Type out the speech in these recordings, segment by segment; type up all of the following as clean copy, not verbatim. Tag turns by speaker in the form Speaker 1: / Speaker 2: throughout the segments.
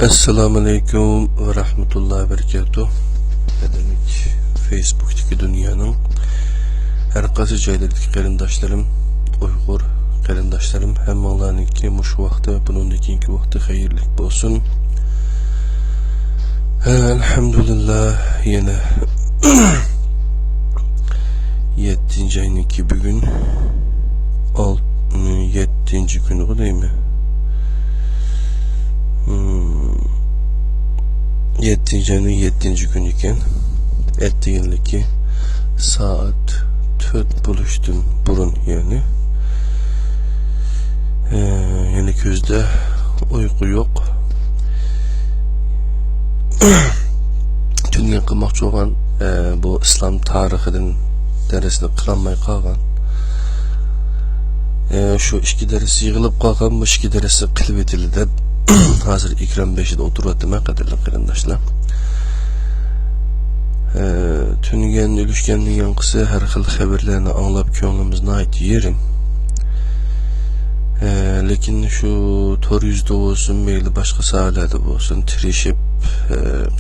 Speaker 1: Assalamu alaikum ve rahmetullahi ve berekatuh. Demek Facebook'taki dünyanın her qaysı joylardagi qarindoshlarım, Uyghur qarindoshlarım hammalarniki mush vaqti, bundan keyingi vaqti xayrlik bo'lsin. Elhamdülillah yana 7. ayınki bugün 7. günü değil mi? 7. ayının 7. günü iken ettiğinlik saat 4 buluştum burun yani. Yani gözde uyku yok. Tüngen qilmoqchi olan bu İslam tarihining dersini qilolmay qolgan. Şu iki ders yığılıp qolgan, bu iki dersi qilib etildi deb hazır ikram 5'de oturup qadrli qarindoshlar. Tüngen ölüşkenning yanqısı her xil xabarlarni anglab ko'nglimizni ayt yerim. Lekin şu tor yüzde olsun, meyli başka sahalarda olsun, tirişip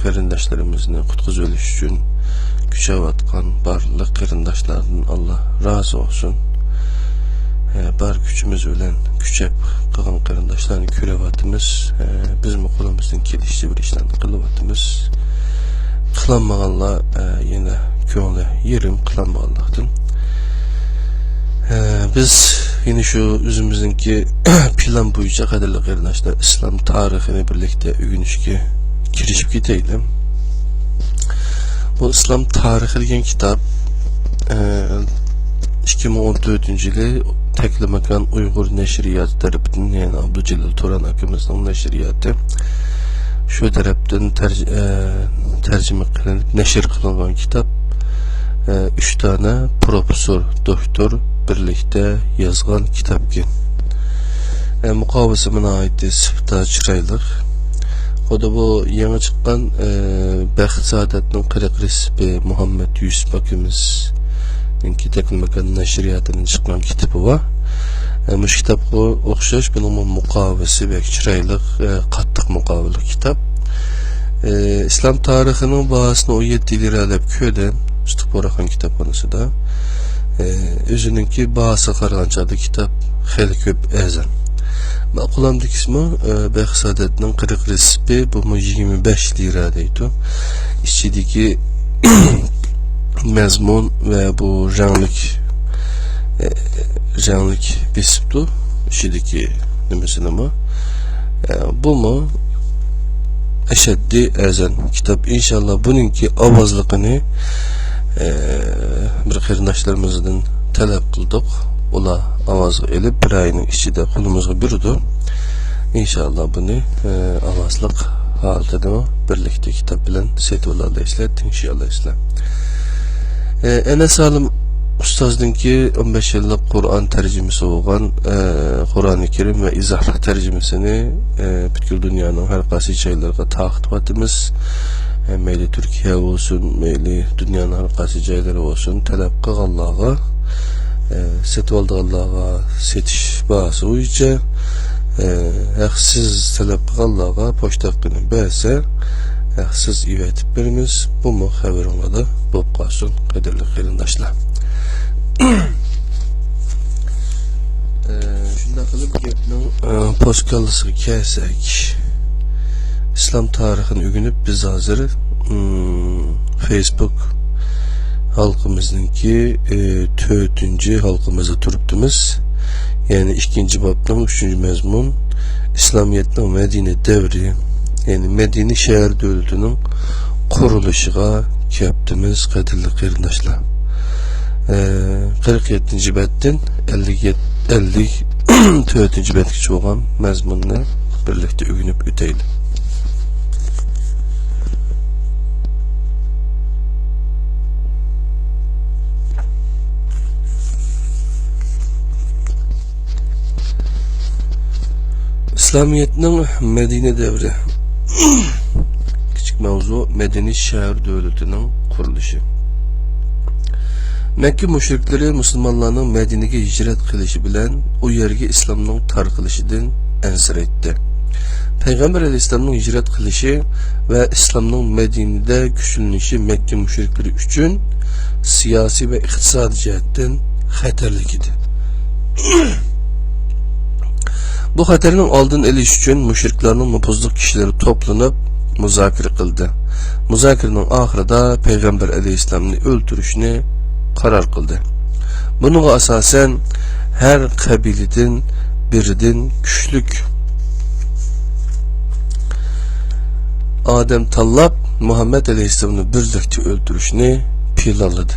Speaker 1: qarindoshlarimizni qutqizib olish uchun kuchayotgan barliq qarindoshlardan Allah razı olsun. Bar gücümüz bilen küçep qilgan qarindoshlarni ko'ryapmiz. Biz mi qo'limizdan kelishcha bir ishlarni qilyapmiz. Qilolmaganlar yana ko'ngli yerim qilolmaganlardan. Biz yine şu özümüzdeki plan bo'yicha qadrli qarindoshlar İslam tarixini birlikte öğrenishga kirishib ketaylik. Bu İslam tarihi degan kitap 2014 yılı Teklimakan Uyghur Neşriyatı tarafından, yani Abdülcelil Turan akımızın neşriyatı şu taraftan tercüme kılınıp neşir kılınan kitap 3 tane profesör, doktor birlikte yazgan kitap ki mukavvasımına ait sıfta çıraylık. O da bu yeni çıkan Bəxt Saadet'nin kırık resipi Muhammed Yusuf akımız Teklimakan Neşriyatının çıkan kitabı var. Bu kitapga o'xshash bunun mukavvasi ve çıraylık, qattiq mukavvili kitap. İslam tarixinin bahasını o 7 lira deb ko'rdim. Istiqboraxon kitapxonasida. Özününki bahası qarag'anchada kitap xeyli ko'p azan. Ma'qulamdagi ismi Bəxt Saadet'nin kırık resipi, bu 25 lira deydi. İçideki mezmun ve bu janrlik besiptu işideki demesine mi? Bu mu? Eşeddi ezen kitap. İnşallah bununki avazlıqını bir qarindoshlarımızdan talep kıldık. Ola avazı elip bir ayının içinde kulumuzga bürüdü. İnşallah bunu avazlık halde de birlikte kitap bilen setullah islet inşallah islet. Enes Alim Ustazdınki 15 yıllık Kur'an tercümesi olan Kur'an-ı Kerim ve izahlı tercümesini bütün dünyanın her qaysı joylarga taqdim etimiz. Meyli Türkiye olsun, meyli dünyanın her qaysı joylari olsun, talep qilganlarga setib olganlarga setish bahası bo'yicha siz talep qilganlarga pochta qilib bersa siz ivetib berimiz. Bu mu xabaringizda bo'lib qolsin qadrli qarindoshlar. Shunda qilib gapning postkallasiga kelsak, İslam tarixini o'rganib biz hozir Facebook halkımızdaki 4. halkımızda turibdimiz. Yani 2. babning 3. mezmun İslamiyetning Medine devri, yani Medine şehir devletinin qurilishiga kelibdimiz qadrli qarindoshlar. 47. betden 54. betgacha bo'lgan mazmunni birlikte o'rganib o'taylik. İslamiyet'nin Medine devri. Küçük mevzu Medeni şehir devletinin kuruluşu. Mekke müşrikleri Müslümanların Medine'ye hicret kılışı bilen o yerge İslam'ın tarqılışıdan ensir etti. Peygamber Aleyhisselam'ın hicret kılışı ve İslam'ın Medine'de güçlənişi Mekke müşrikleri üçün siyasi ve iktisadi cihetten xəterlik idi. Bu xəterin aldın eliş üçün müşriklerin mupuzluq kişileri toplanıp müzakirə qıldı. Müzakirənin ahırda Peygamber Aleyhisselam'ın öldürüşünü karar kıldı. Bununla asasen her kabileden birinin güçlük Adem tallab Muhammed Aleyhisselam'ın birlikte öldürüşünü planladı.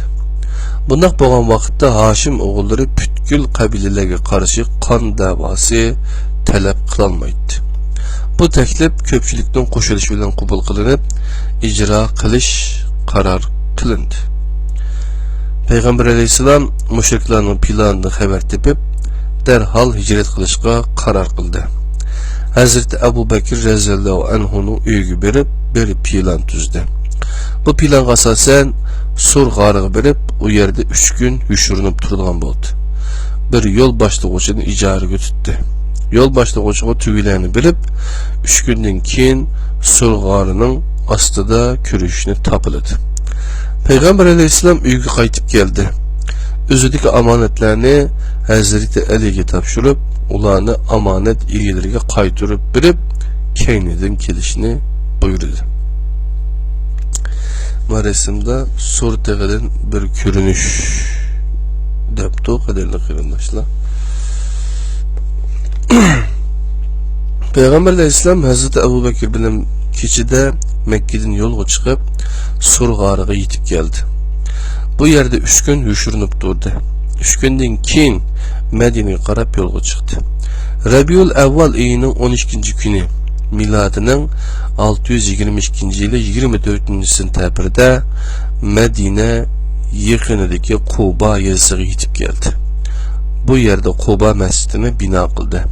Speaker 1: Bundaq boğan vaxtda Haşim oğulları bütkül kabilelerge karşı kan davası talep kılanmaydı. Bu teklif köpçülükten koşuluş bilen kubul kılınıp icra kılış karar kılındı. Peygamber Aleyhisselam müşriklerin planını haber tepip derhal hicret kılışga karar kıldı. Hazreti Ebu Bekir Rezallahu Anhu'nu üyügü berip bir plan tüzdü. Bu plan asasen Sur garığı berip o yerde 3 gün hüşürünüp turulgan oldu. Bir yol başlıqçını icarı götürdü. Yol başlıqçığı tüvilerini berip 3 günden keyin Sur garının astıda kürüşünü tapıladı. Peygamber Aleyhisselam üyügü qaytıp geldi. Özüdeki amanetlerini Hazreti Ali'ye tapşırıp ulanı amanet ilgilerine qaytırıp berip keyneden kelişini buyurdu. Bu resimde Sur Teğe'den bir körünüş depti o kadarıyla kırındaşlar. Peygamber Aleyhisselam Hazreti Ebu Bekir bilen keçide Mekke'den yolga çıkıp Sur garıga yetip geldi. Bu yerde 3 gün hüşürünüp durdu. 3 günden keyin Medine'ye qarab yolga çıktı. Rabiul Evvel ayının 12. günü miladının 622. yılı 24. sentyabrda Medine yakınındaki Kuba yazığı yetip geldi. Bu yerde Kuba mescidini bina kıldı.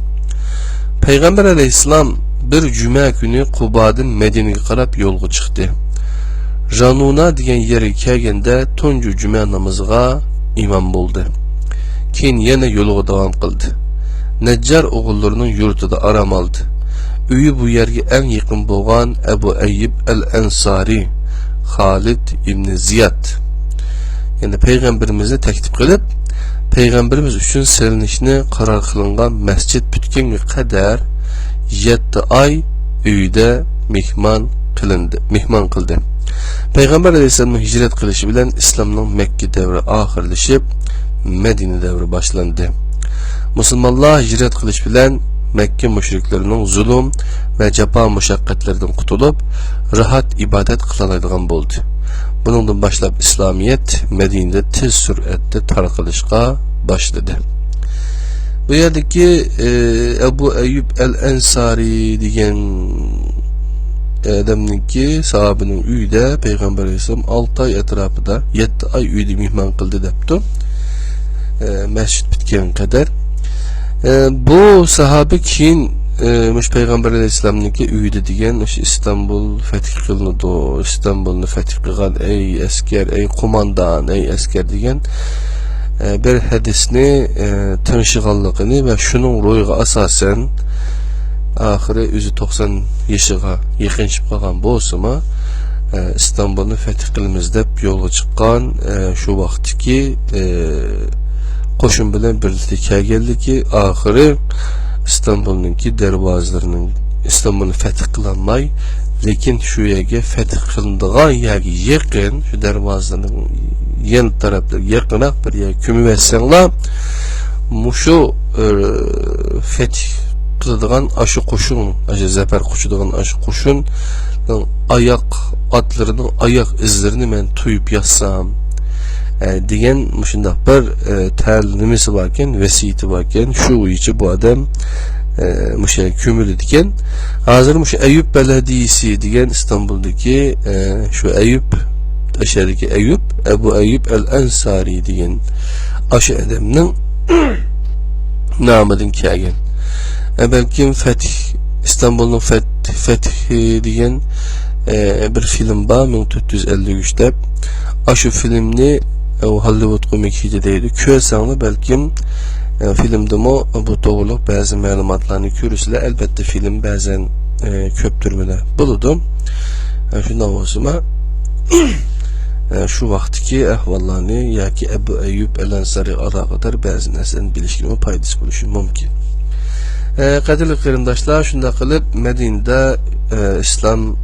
Speaker 1: Peygamber Aleyhisselam bir cuma günü Kuba'dan Medine'ye qarab yolga çıktı. Ranuna degan yere kelgende tuncu cuma namazıga imam buldu. Keyin yana yolga devam kıldı. Neccar oğullarının yurtida aram aldı. Üyü bu yerge en yakın boğan Ebu Eyyub el-Ensari Halid İbni Ziyad yani Peygamberimizni teklif kılıp Peygamberimiz üçün selinişini karar kılıngan mescid bütkenге kadar 7 ay üyde mihman kıldı. Peygamber Aleyhisselam'ın hicret kılışı bilen İslam'ın Mekke devri ahirleşip Medine devri başlandı. Müslümanlar hicret kılıç bilen Mekke müşriklerinin zulüm ve cepa müşakkatlerden kutulup rahat ibadet kılalaydigan boldu. Bunundan başlap İslamiyet Medine'de tez sürette tarqalışqa başladı. Bu yerdeki Ebu Eyyub el-Ensari diyen adamınki sahabinin üyde Peygamber Aleyhisselam 6 ay etrafında 7 ay üyde mihman kıldı depti. Mescid bitken kadar. Bu sahabe keyin Peygamber Aleyhisselam'nınki üyde diyen İstanbul fetih kılındı. İstanbul'unu fetih kılgan ey esker, ey kumandan, ey esker diyen bir hadisini tanışıqanlığını ve şunun royga asasen ahire özü 90 yaşıga yakınşıp kalgan bolsama İstanbul'unu fetih kılımız dep yolga çıkan şu vaxtiki koşun bilen birlikte geldi ki ahire İstanbul'unki dervazlarının İstanbul'unu fetih kılanmay lekin şu yege fetih kılındığan yege yakın şu dervazlarının yan tarafta yakınak bir yer kümü versenler muşu fetih kıldığan aşı koşun aşı zafer koşuduğun aşı koşun ayak atlarının ayak izlerini ben tuyup yazsam diyen muşunda bir terlimisi varken vesiyeti varken şu içi bu adam muşa kümülü diken hazır muşa Eyüp Belediyesi diyen İstanbul'daki şu Eyüp aşağıdaki Eyüp Ebu Eyyub el-Ensari diyen aşı adamının namıdın kâgen belki Fetih İstanbul'un Fethi diyen bir film var 1453'te aşı filmni Hollywood komikiyedeydi kösanlı belki filmde bu doğruluk bazı malumatlarını görürsüler elbette film bazen köptürmede buludum. Şundan olsama şu vaxtki ahvallarını yoki Ebu Eyyub el-Ensari alaqadar bəzi nəslərin bilişkilmə paydası buluşu mümkün. Qadirli qarindaşlar, şunda qılıb Mədinədə İslam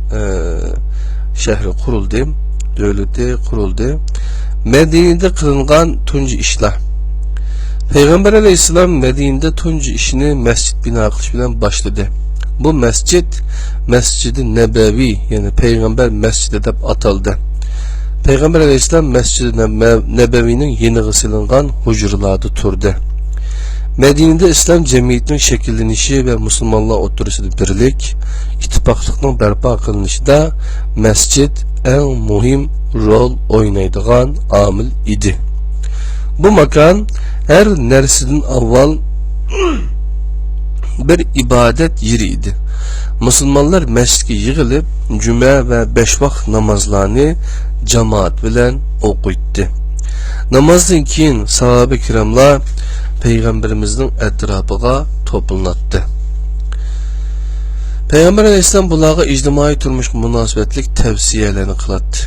Speaker 1: şəhri quruldu, dövləti quruldu. Mədinədə qılınğan tuncu işlər. Peyğəmbər əleyhissalam Mədinədə tuncu işini məscid bina qilish bilan başladı. Bu məscid Məscid-i Nəbəvi, yəni Peyğəmbər məscidi deb ataldı. Peyğəmbər əleyhissalam Məscid-i Nəbəvinin yeni qısılınğan hücrələrdə turdu. Mədinədə İslam cəmiyyətinin şəkillenişi və müsəlmanlar oturusunda birlik, ittifaqlığın bərpa qılınışında məscid ən mühim rol oynaydıgan amil idi. Bu makan her nərsinin avval bir ibadet yeri idi. Müslümanlar məscidə yığılıb cümə və 5 vaxt namazlarını cemaat bilan oquydu. Namazdan keyin sahabe kiramlar Peyğəmbərimizin ətrafına toplandı. Peyğəmbər əleyhissalam bunlara ictimai turmuş münasibətlik təvsiyələrini qılatdı.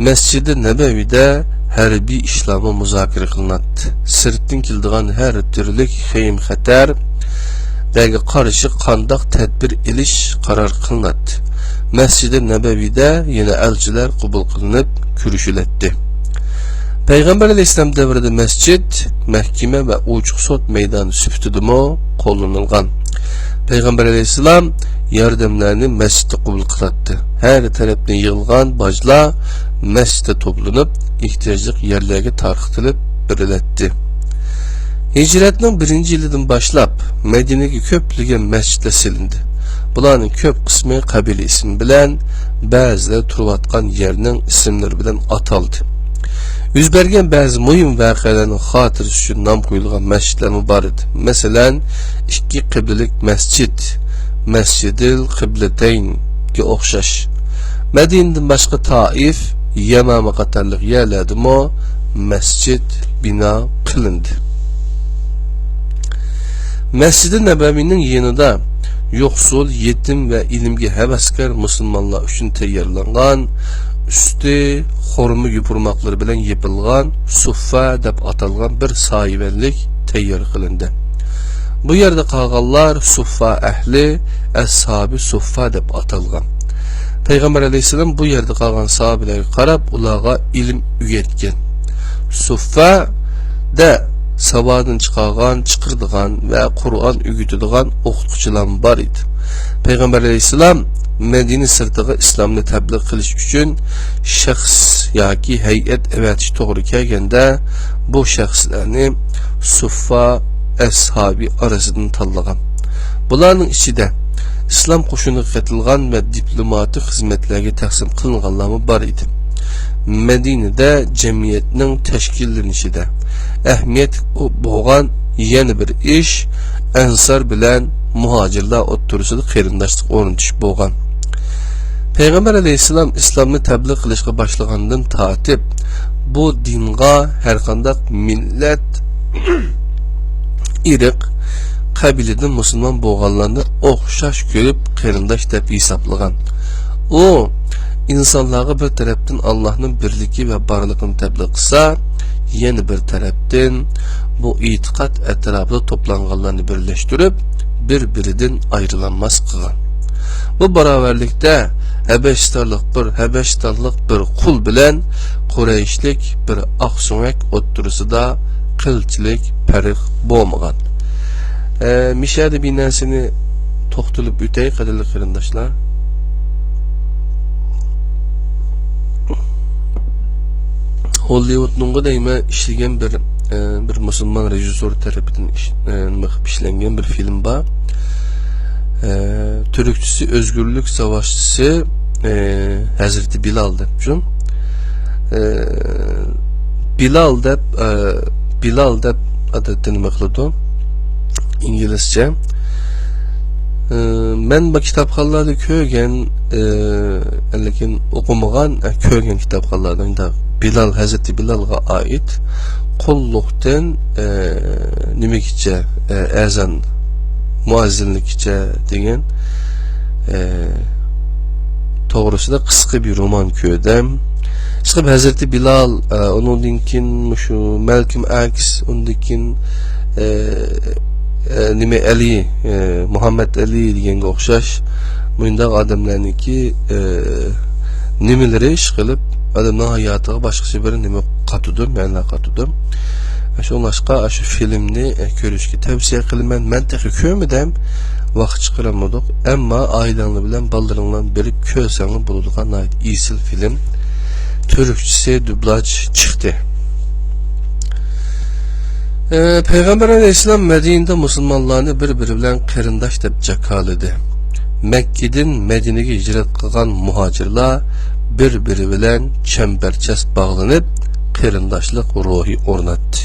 Speaker 1: Məscid-i Nəbəvidə hərbi işlamı müzakirə qılınatdı. Sirtdən kildiğən hər türlük xeyim xətər və qarşı qandaq tədbir iliş qarar qılınatdı. Məscid-i Nəbəvidə yenə elçilər qəbul qılınıb kürüşülətdi. Peyğəmbər əleyhissalam dövründə məscid, məhkəmə və uçuq sot meydanı sübtüdümü qollanılğan. Peyğəmbər əleyhissalam yardımlarını məsciddə qəbul qılatdı. Hər tərəfdən yığılğan baclar məsciddə toplanıb ehtiyaclıq yerlərə tarqıtılıb birilətdi. Hicrətinin 1-ci ilindən başlap Mədinəyə köplügən məscidlər silindi. Bunların köp qismi qəbilə ismi bilən, bəziləri turvatqan yerinin isimləri bilən ataldı. Yüz bergen bəzi mühim vəqiələrin xatirəsi üçün nam qoyulğan məscidlər var idi. Məsələn, 2 qibləlik məscid, Məscid-il Qibləteyn-ə oxşaş. Mədinədən başqa Taif, Yəməmə qatarlıq yerlərdə məscid bina qılındı. Məscid-i Nəbəvinin yanında yoxsul, yetim və ilimgə həvəskar müsəlmanlar üçün təyyarlanğan, üstü xormu yupurmaqları bilan yapılğan suffa deb atalğan bir sahibənlik təyyar qılındı. Bu yerdə qalğanlar suffa əhli, əshab-ı suffa deb atalğan. Peyğəmbər əleyhissalam bu yerdə qalğan sahabelərə qarab ularga ilm üyetken. Suffa da savadın çıxırdığan və Qur'an ügütüdüğən oxutucular var idi. Peyğəmbər əleyhissalam Mədinə sırtığı İslamını təbliğ qilish üçün şəxs yoki heyət əvətiş toğru kəlgəndə bu şəxslərni suffa əshabi arasından tanlagan. Bularning ichida İslam qo'shiniga qatilgan və diplomatik xizmatlarga taqsim qilinganlar bor edi. Mədinədə cəmiyyətin təşkillanishida əhmiyyət bo'lgan yana bir ish Ansar bilan muhacirlar o'rtasida qarindoshlik o'rnatish bo'lgan. Peyğəmbər əleyhissalam İslamni təbliğ qilishga başlagandan tartib bu dinga hər qandaq millat, irq, qabilədən müsəlman bo'lganlarni o'xshash ko'rib qarindosh deb hisoblagan. O insanlarga bir tarafdan Allah'ın birligi və barlığını təbliğ qilsa, yana bir tarafdan bu etiqad ətrafında toplanğanlarını birləşdirib bir-birindən ayrılanmaz qılgan. Bu beraberlikdə Həbəşstanlıq bir qul bilan Qureyşlik bir aqsunak o'tturusida qilchilik fərq bo'lmagan. Mishadi binasini to'xtalib o'tay, qadrli qarindoshlar. Hollywood'un deyme işlegen bir Müslüman rejissör tarafından işlengen bir film var. Türkçüsü Özgürlük Savaşçısı Hazreti Bilal'dır. Bilal da adetini məqludu İngilizce. Ben bu kitapxanalarda kögen lekin okumağan kögen kitapxanalardan da Bilal, Hazreti Bilal'a ait qulluqdan nimekice ezan muazzinlikçe degen to'g'risida qisqa bir roman ko'rdim. Chiqib Hazreti Bilal, onundan keyin shu Malcolm X, undan keyin nima Ali, Muhammad Ali deganga o'xshash bunday odamlarniki nimalar ish qilib odamning hayotiga boshqacha bir nima qatudi, ma'no qatudi. Şunlaşqa şu filmni ko'rishga tavsiya qilaman. Men texi ko'rmadim, vaqt chiqaramadik, ammo oilanglar bilan baldiriңlar berib ko'rsanglar bo'ladigan isil film. Türkçesi dublaj çıktı. Peygamber Aleyhisselam Medine'de Müslümanlarını bir-biri bilen qarindosh deb jakaladı. Mekke'den Medine'ye hicret qilgan muhacirlar bir-biri bilen çemberças bağlanıp qarindoshlik ruhi o'rnatdi.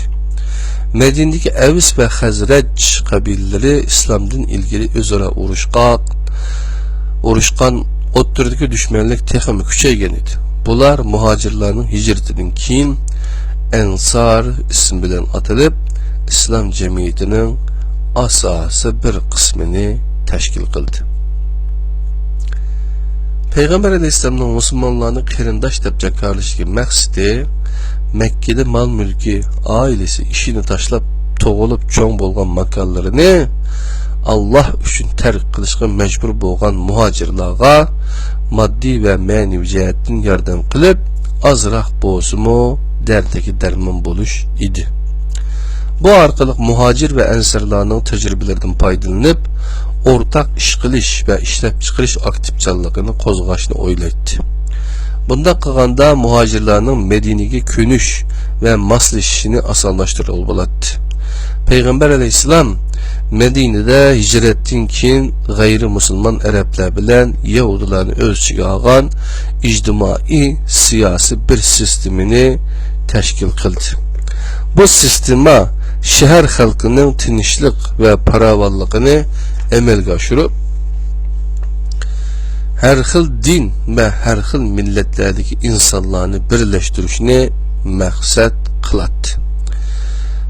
Speaker 1: Medine'deki Evs ve Hazreç kabileleri İslam'dan ilgili özara urushqan o'rtadagi düşmanlik texmi kuchaygan edi. Bular muhacirlarning hicretinden keyin Ensar ismi bilan atalib, İslam cemiyetining asası bir qismini tashkil qildi. Peygamber Aleyhisselam'ın Müslümanlarını qarindosh deb jakarlashiga maqsadi Mekke'de mal mülki, ailesi, işini taşlap toğulup çoğun bolgan makallarını Allah üçün terk qilishga mecbur bolgan muhacirlarga maddi ve manevi cihetten yardım qilib, azraq bolsumu derdeki derman boluş idi. Bu arkalık muhacir ve ensarlarının tecrübelerden paydalanıp, ortak iş qilish ve işlep çıkırış aktifçalıqını qozg'ashni o'ylaydi. Bunda qilganda muhacirlarning Medine'ye könüş ve maslashishini osonlashtirib bo'ladi. Peygamber Aleyhisselam Medine'de hicretten keyin gayri musulmon arablar bilan Yahudilarni o'z ichiga olgan ijtimoiy siyosiy bir sistemini tashkil qildi. Bu sistema shahar xalqining tinchlik ve paravalligini amalga oshirib, her xil din ve her xil milletlerdeki insanlarını birleştirishni maqsad qiladi.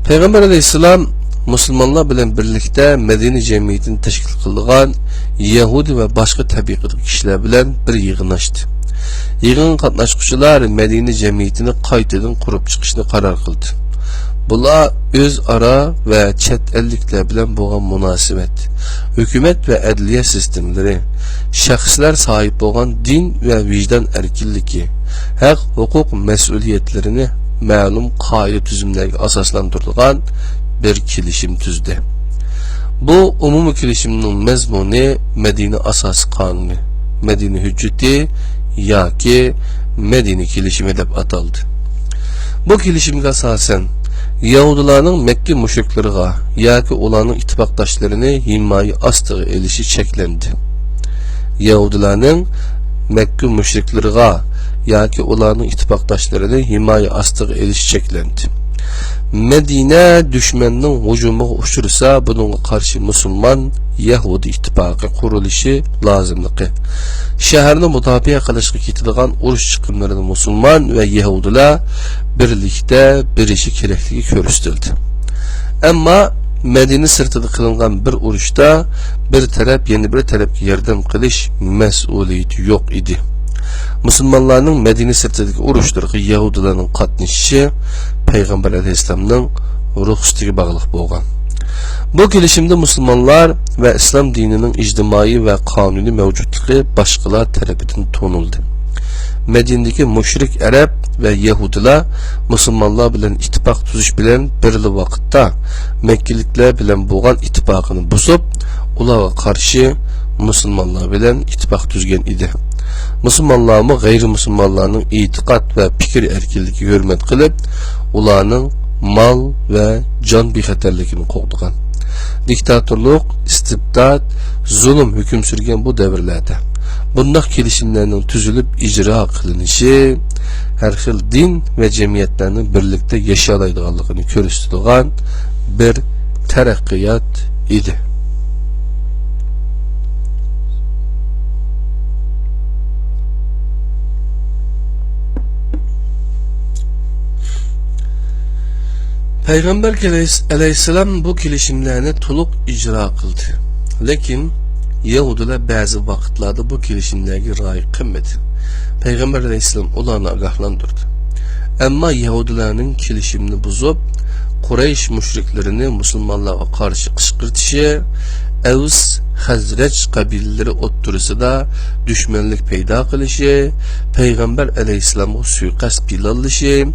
Speaker 1: Peygamber Aleyhisselam Müslümanlar bilen birlikte Medine cemiyetini teşkil qilgan Yahudi ve başka tabiqatdagi kişiler bilen bir yig'in açtı. Yig'in qatnaşquvchilar Medine cemiyetini qaytadan qurib chiqishni qaror qildi. Bular öz ara ve chet ellikler bilen bo'lgan munosabat, hükümet ve adliye sistemleri, şahslar sahip bo'lgan din ve vicdan erkinligi, haq, hukuk mesuliyetlerini ma'lum qoida tuzumlarga asoslantirilgan bir kelishim tuzdi. Bu umumiy kelishimning mazmuni Medine Asas Kanunu, Medine Hücceti yoki Medine kelishimi deb ataldi. Bu kelishimga asosan Yahudilarning Mekke müşriklariga yoki ularning ittifoqdoshlarini himoya ostiga elishi cheklandi. Yahudilarning Mekke müşriklariga yoki ularning ittifoqdoshlarini himoya ostiga elishi cheklandi. Medine düşmanning hujumiga uchrasa, bunga qarshi musulmon Yahudi ittifoqi qurilishi lozimligi, shaharni mudofaa qilishga ketilgan urush chiqimlarini musulmon va Yahudilar birlikte birişi kerakligi ko'rsatildi. Ammo Medine sirtida qilingan bir urushda bir taraf yana bir tarafga yordam qilish mas'uliyati yo'q edi. Musulmonlarning Medine sirtidagi urushlarga Yahudilarning qatnashishi Peygamber Aleyhisselam'ның ruxsatiga bog'liq bo'lgan. Bu kelishimde Müslümanlar ve İslam dininin ictimai ve kanuni mevcutluğu başkalar tarafından tonuldu. Medine'deki müşrik Arap ve Yahudiler Müslümanlar bilen ittifak tutuş bilen birli vakitte Mekkelikler bilen boğan ittifakını bozup ulara karşı Müslümanlar bilen ittifak tuzgen idi. Müslümanlar mı gayrimüslimlarning itiqad ve fikir erkinligiga hürmet qilib, ularning mal ve can bexatarligini qo'g'digan. Diktatorluk, istibdod, zulm hüküm sürgen bu devirlerde bunday kelishimlarning tuzilib icra qilinishi her xil din ve cemiyetlerinin birlikte yaşayoladiganligini ko'rsatadigan bir taraqqiyot idi. Peygamber Aleyhisselam bu kelishimlarni to'liq icra qildi. Lekin Yahudiler bazı vakitlarda bu kelişimlerge raya kılmadı. Peygamber Aleyhisselam ularını agahlandırdı. Ama Yahudilerin kelişimini bozup Kureyş müşriklerini Müslümanlara karşı kışkırtışı, Evs, Hazreç kabileleri oturusida düşmanlık peyda kılışı, Peygamber Aleyhisselam'a suikast planlaşı,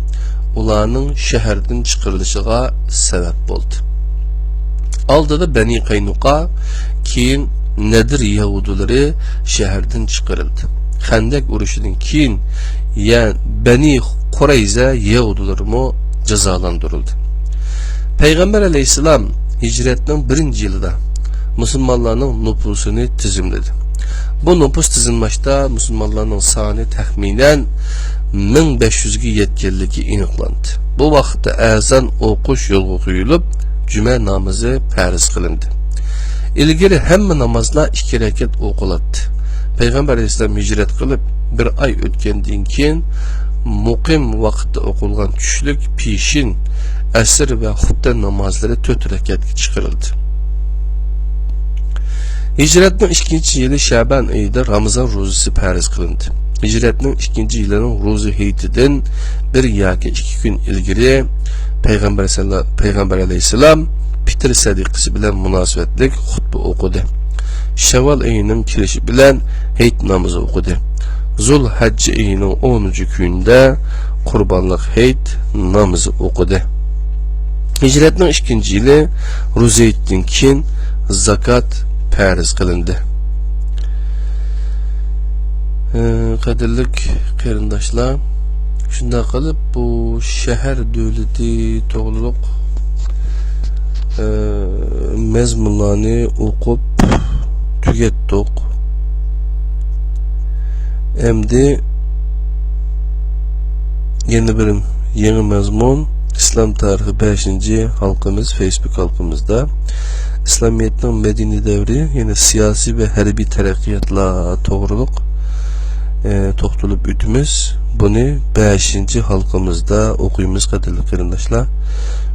Speaker 1: ularının şehirden çıkarılışına sebep oldu. Aldıda Beni Qaynuqa, keyin Nedir Yahudileri şehirden çıkarıldı. Hendek uruşunun keyin Beni Kureyze Yahudileri cezalandırıldı. Peygamber Aleyhisselam hicretinin 1. yılında Müslümanların nüfusunu tizimledi. Bu nüfus tizimleşte Müslümanların sani tahminen 1500'ge yetkinligi iniqlandı. Bu vaxtda azan okuş yolu qoyulub cümə namazı fərz qılındı. İlgili həmmə namazlar 2 rəkat oquladı. Peygamber Aleyhisselam hicret qılıb bir ay ötkəndən keyin muqim vaxtda oqulğan düşlük pişin, əsr və xutbə namazları 4 rəkatga çıxırıldı. Hicretinin 2. yılı Şaban ayında Ramazan rozusu fərz qılındı. Hicretinin 2. yılının rozu heytidən bir yoki 2 gün ilgiri Peygamber Aleyhisselam Fitr sadiqisi bilen münasebetlik xutba okudu. Şevval ayının kirişi bilen heyt namazı okudu. Zul Hacc ayının 10. günde kurbanlık heyt namazı okudu. Hicretinin 2. yılı Ruzeyt'ten kin zakat fərz kılındı. Kadirlik kerindaşlar, şunda kalıp bu şehir devleti toğluluk mezmunlarını okup tükettik. Emdi yeni mezmun İslam tarihi 5. halkımız Facebook halkımızda İslamiyet'in Medeni devri yine siyasi ve harbi terakkiyatla toğruluk toxtulup ütümüz bunu 5. halkımızda okuyumuz kadirli kerindaşlar.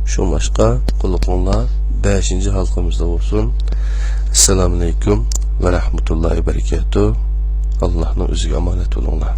Speaker 1: Şu başka kulukunla 5. halkımızda olsun. Esselamu Aleyküm ve Rahmetullahi Berekatuhu. Allah'ın özü emanet olunlar.